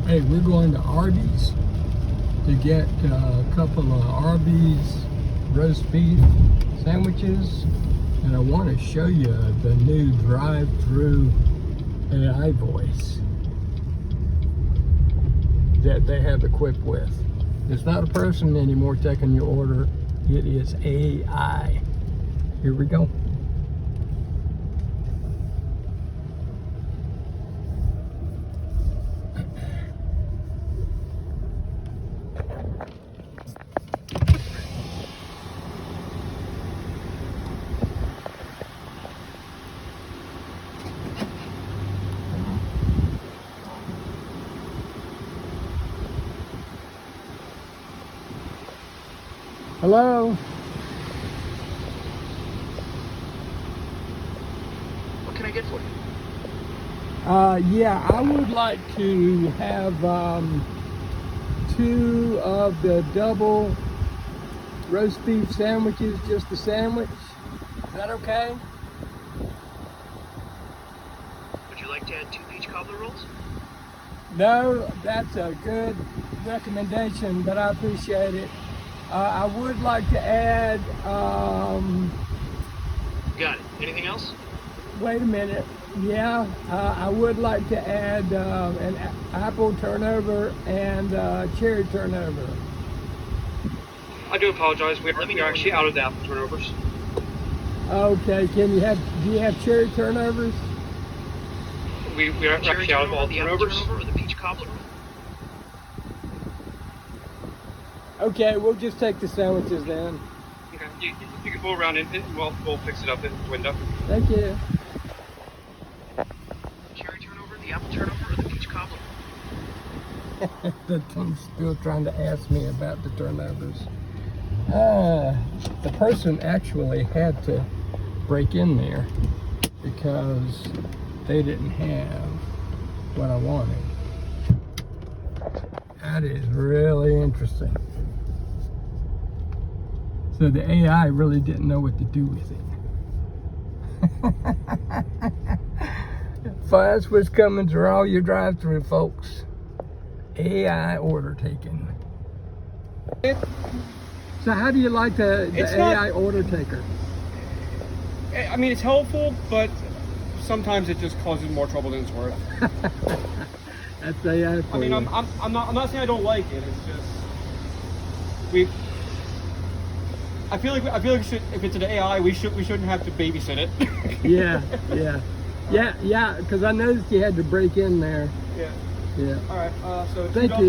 Hey, we're going to Arby's to get a couple of Arby's roast beef sandwiches, and I want to show you the new drive-through AI voice that they have equipped with. It's not a person anymore taking your order, it is AI. Here we go. Hello? What can I get for you? Yeah, I would like to have 2 of the double roast beef sandwiches, just a sandwich. Is that okay? Would you like to add 2 peach cobbler rolls? No, that's a good recommendation, but I appreciate it. I would like to add, Got it. Anything else? wait a minute. Yeah, I would like to add an apple turnover and cherry turnover. I do apologize. We're Let me know actually out of the apple turnovers. Okay, do you have cherry turnovers? We're actually out of all the apple turnovers. turnover, or the peach cobbler roll? Okay, we'll just take the sandwiches then. Okay. You can pull around and we'll fix it up in the window. Thank you. Cherry turnover, the apple turnover, or the peach cobbler? The team's still trying to ask me about the turnovers. The person actually had to break in there because they didn't have what I wanted. That is really interesting. So the AI really didn't know what to do with it. That's what's coming through all your drive-through, folks. AI order taking. So how do you like the AI order taker? I mean, it's helpful, but sometimes it just causes more trouble than it's worth. That's AI for I mean, you. I'm not saying I don't like it. It's just I feel like we should, if it's an AI, we shouldn't have to babysit it. Yeah. Because I noticed you had to break in there. Yeah. Yeah. All right. So Thank you.